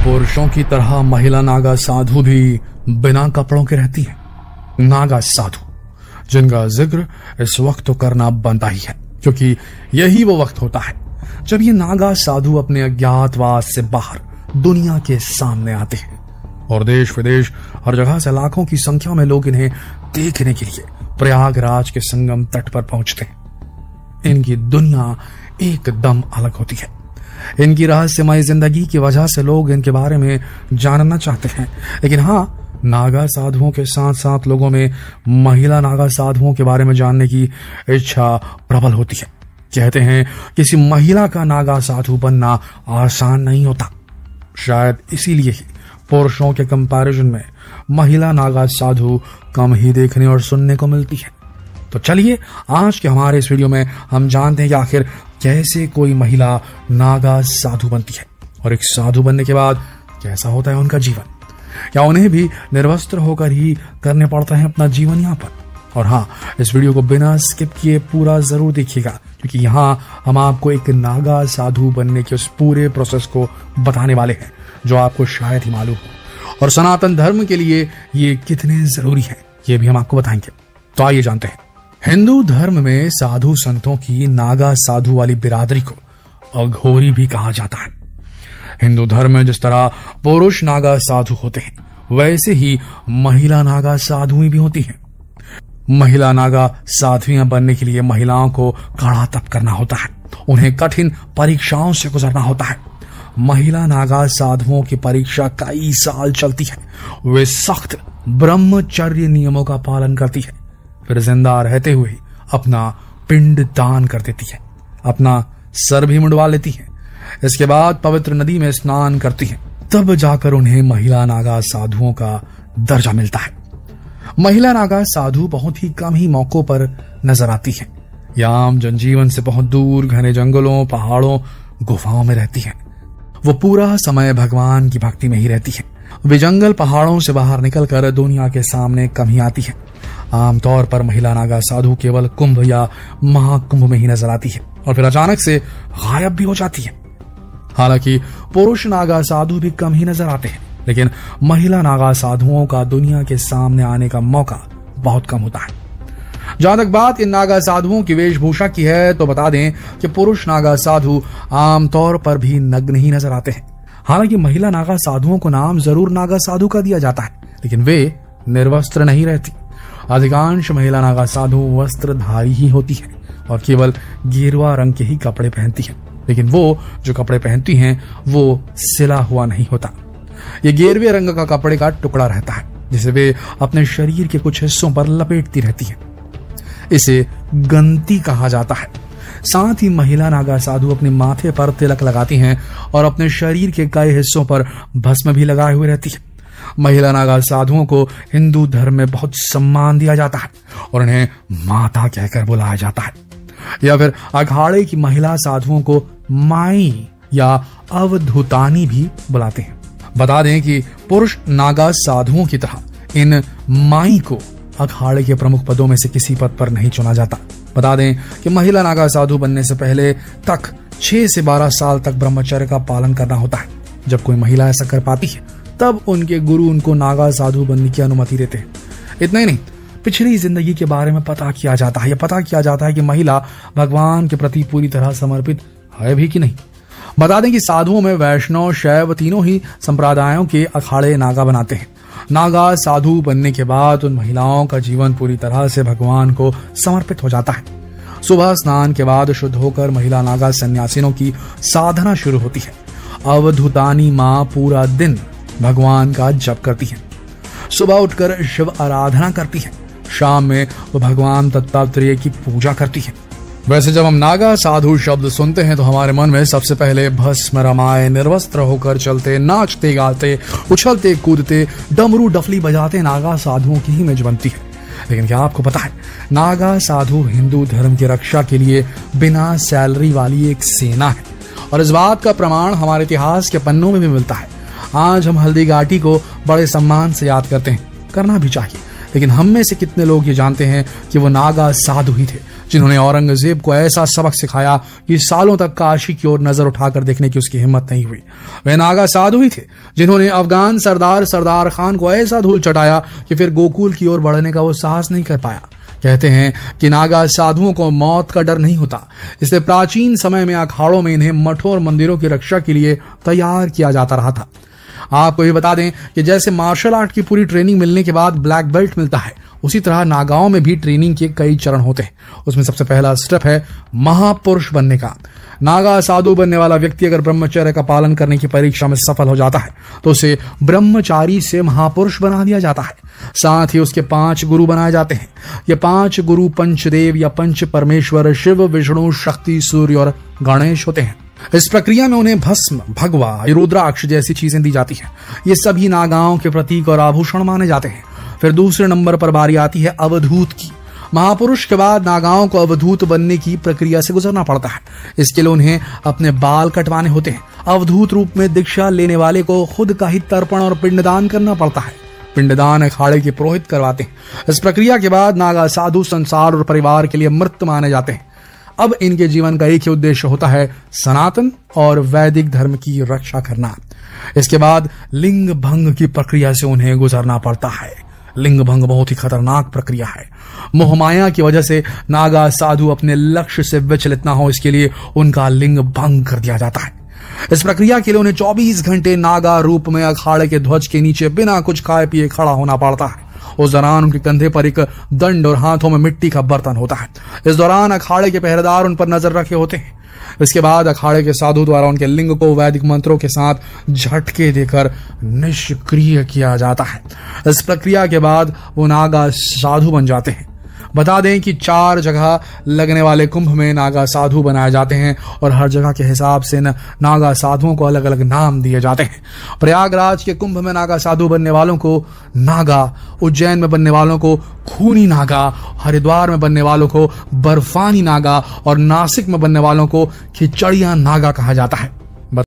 पुरुषों की तरह महिला नागा साधु भी बिना कपड़ों के रहती है। नागा साधु जिनका जिक्र इस वक्त तो करना बनता ही है, क्योंकि यही वो वक्त होता है जब ये नागा साधु अपने अज्ञातवास से बाहर दुनिया के सामने आते हैं और देश विदेश हर जगह से लाखों की संख्या में लोग इन्हें देखने के लिए प्रयागराज के संगम तट पर पहुंचते हैं। इनकी दुनिया एकदम अलग होती है। इनकी रहस्यमय जिंदगी की वजह से लोग इनके बारे में जानना चाहते हैं। लेकिन हाँ, नागा साधुओं के साथ साथ लोगों में महिला नागा साधुओं के बारे में जानने की इच्छा प्रबल होती है। कहते हैं किसी महिला का नागा साधु बनना आसान नहीं होता। शायद इसीलिए ही पुरुषों के कंपैरिजन में महिला नागा साधु कम ही देखने और सुनने को मिलती है। तो चलिए आज के हमारे इस वीडियो में हम जानते हैं कि आखिर कैसे कोई महिला नागा साधु बनती है और एक साधु बनने के बाद कैसा होता है उनका जीवन। क्या उन्हें भी निर्वस्त्र होकर ही करने पड़ता है अपना जीवन यापन? और हाँ, इस वीडियो को बिना स्किप किए पूरा जरूर देखिएगा, क्योंकि यहाँ हम आपको एक नागा साधु बनने के उस पूरे प्रोसेस को बताने वाले हैं जो आपको शायद ही मालूम हो, और सनातन धर्म के लिए ये कितने जरूरी है ये भी हम आपको बताएंगे। तो आइए जानते हैं। हिंदू धर्म में साधु संतों की नागा साधु वाली बिरादरी को अघोरी भी कहा जाता है। हिंदू धर्म में जिस तरह पुरुष नागा साधु होते हैं, वैसे ही महिला नागा साधुएं भी होती हैं। महिला नागा साधुएं बनने के लिए महिलाओं को कड़ा तप करना होता है, उन्हें कठिन परीक्षाओं से गुजरना होता है। महिला नागा साधुओं की परीक्षा कई साल चलती है। वे सख्त ब्रह्मचर्य नियमों का पालन करती है, फिर जिंदा रहते हुए अपना पिंड दान कर देती है, अपना सर भी मुंडवा लेती है। इसके बाद पवित्र नदी में स्नान करती हैं, तब जाकर उन्हें महिला नागा साधुओं का दर्जा मिलता है। महिला नागा साधु बहुत ही कम ही मौकों पर नजर आती है। यह आम जनजीवन से बहुत दूर घने जंगलों, पहाड़ों, गुफाओं में रहती है। वो पूरा समय भगवान की भक्ति में ही रहती है। वे जंगल पहाड़ों से बाहर निकलकर दुनिया के सामने कम ही आती है। आमतौर पर महिला नागा साधु केवल कुंभ या महाकुंभ में ही नजर आती है और फिर अचानक से गायब भी हो जाती है। हालांकि पुरुष नागा साधु भी कम ही नजर आते हैं, लेकिन महिला नागा साधुओं का दुनिया के सामने आने का मौका बहुत कम होता है। जहां तक बात इन नागा साधुओं की वेशभूषा की है, तो बता दें कि पुरुष नागा साधु आमतौर पर भी नग्न ही नजर आते हैं। हालांकि महिला नागा साधुओं को नाम जरूर नागा साधु का दिया जाता है, लेकिन वे निर्वस्त्र नहीं रहती। अधिकांश महिला नागा साधु वस्त्रधारी ही होती है और केवल गेरुआ रंग के ही कपड़े पहनती हैं। लेकिन वो जो कपड़े पहनती हैं वो सिला हुआ नहीं होता। ये गेरुए रंग का कपड़े का टुकड़ा रहता है, जिसे वे अपने शरीर के कुछ हिस्सों पर लपेटती रहती है। इसे गंती कहा जाता है। साथ ही महिला नागा साधु अपने माथे पर तिलक लगाती हैं और अपने शरीर के कई हिस्सों पर भस्म भी लगाए हुए रहती है। महिला नागा साधुओं को हिंदू धर्म में बहुत सम्मान दिया जाता है और उन्हें माता कहकर बुलाया जाता है, या फिर अखाड़े की महिला साधुओं को माई या अवधूतानी भी बुलाते हैं। बता दें कि पुरुष नागा साधुओं की तरह इन माई को अखाड़े के प्रमुख पदों में से किसी पद पर नहीं चुना जाता। बता दें कि महिला नागा साधु बनने से पहले तक 6 से 12 साल तक ब्रह्मचर्य का पालन करना होता है। जब कोई महिला ऐसा कर पाती है, तब उनके गुरु उनको नागा साधु बनने की अनुमति देते हैं। इतना ही नहीं, पिछली जिंदगी के बारे में पता किया जाता है। यह पता किया जाता है कि महिला भगवान के प्रति पूरी तरह समर्पित है भी कि नहीं। बता दें कि साधुओं में वैष्णव, शैव तीनों ही संप्रदायों के अखाड़े नागा बनाते हैं। नागा साधु बनने के बाद उन महिलाओं का जीवन पूरी तरह से भगवान को समर्पित हो जाता है। सुबह स्नान के बाद शुद्ध होकर महिला नागा सन्यासिनों की साधना शुरू होती है। अवधूतानी माँ पूरा दिन भगवान का जप करती है। सुबह उठकर शिव आराधना करती है। शाम में वो भगवान दत्तात्रेय की पूजा करती है। वैसे जब हम नागा साधु शब्द सुनते हैं तो हमारे मन में सबसे पहले भस्म रमाए, निर्वस्त्र होकर चलते, नाचते गाते, उछलते कूदते, डमरू डफली बजाते नागा साधुओं की ही इमेज बनती है। लेकिन क्या आपको पता है, नागा साधु हिंदू धर्म की रक्षा के लिए बिना सैलरी वाली एक सेना है, और इस बात का प्रमाण हमारे इतिहास के पन्नों में भी मिलता है। आज हम हल्दी घाटी को बड़े सम्मान से याद करते हैं, करना भी चाहिए, लेकिन हम में से कितने लोग ये जानते हैं कि वो नागा साधु ही थे जिन्होंने औरंगजेब को ऐसा सबक सिखाया कि सालों तक काशी की ओर नजर उठाकर देखने की उसकी हिम्मत नहीं हुई। वे नागा साधु ही थे जिन्होंने अफगान सरदार खान को ऐसा धूल चटाया कि फिर गोकुल की ओर बढ़ने का वो साहस नहीं कर पाया। कहते हैं कि नागा साधुओं को मौत का डर नहीं होता, इसलिए प्राचीन समय में अखाड़ों में इन्हें मठों और मंदिरों की रक्षा के लिए तैयार किया जाता रहा था। आपको ये बता दें कि जैसे मार्शल आर्ट की पूरी ट्रेनिंग मिलने के बाद ब्लैक बेल्ट मिलता है, उसी तरह नागाओं में भी ट्रेनिंग के कई चरण होते हैं। उसमें सबसे पहला स्टेप है महापुरुष बनने का। नागा साधु बनने वाला व्यक्ति अगर ब्रह्मचर्य का पालन करने की परीक्षा में सफल हो जाता है तो उसे ब्रह्मचारी से महापुरुष बना दिया जाता है। साथ ही उसके 5 गुरु बनाए जाते हैं। ये 5 गुरु पंचदेव या पंच परमेश्वर शिव, विष्णु, शक्ति, सूर्य और गणेश होते हैं। इस प्रक्रिया में उन्हें भस्म, भगवा, रुद्राक्ष जैसी चीजें दी जाती हैं। ये सभी नागाओं के प्रतीक और आभूषण माने जाते हैं। फिर दूसरे नंबर पर बारी आती है अवधूत की। महापुरुष के बाद नागाओं को अवधूत बनने की प्रक्रिया से गुजरना पड़ता है। इसके लिए उन्हें अपने बाल कटवाने होते हैं। अवधूत रूप में दीक्षा लेने वाले को खुद का ही तर्पण और पिंडदान करना पड़ता है। पिंडदान अखाड़े के पुरोहित करवाते हैं। इस प्रक्रिया के बाद नागा साधु संसार और परिवार के लिए मृत माने जाते हैं। अब इनके जीवन का एक ही उद्देश्य होता है, सनातन और वैदिक धर्म की रक्षा करना। इसके बाद लिंग भंग की प्रक्रिया से उन्हें गुजरना पड़ता है। लिंग भंग बहुत ही खतरनाक प्रक्रिया है। मोहमाया की वजह से नागा साधु अपने लक्ष्य से विचलित ना हो, इसके लिए उनका लिंग भंग कर दिया जाता है। इस प्रक्रिया के लिए उन्हें 24 घंटे नागा रूप में अखाड़े के ध्वज के नीचे बिना कुछ खाए पिए खड़ा होना पड़ता है। उस दौरान उनके कंधे पर एक दंड और हाथों में मिट्टी का बर्तन होता है। इस दौरान अखाड़े के पहरेदार उन पर नजर रखे होते हैं। इसके बाद अखाड़े के साधु द्वारा उनके लिंग को वैदिक मंत्रों के साथ झटके देकर निष्क्रिय किया जाता है। इस प्रक्रिया के बाद वो नागा साधु बन जाते हैं। बता दें कि 4 जगह लगने वाले कुंभ में नागा साधु बनाए जाते हैं और हर जगह के हिसाब से नागा साधुओं को अलग अलग नाम दिए जाते हैं। प्रयागराज के कुंभ में नागा साधु बनने वालों को नागा, उज्जैन में बनने वालों को खूनी नागा, हरिद्वार में बनने वालों को बर्फानी नागा और नासिक में बनने वालों को खिचड़िया नागा कहा जाता है।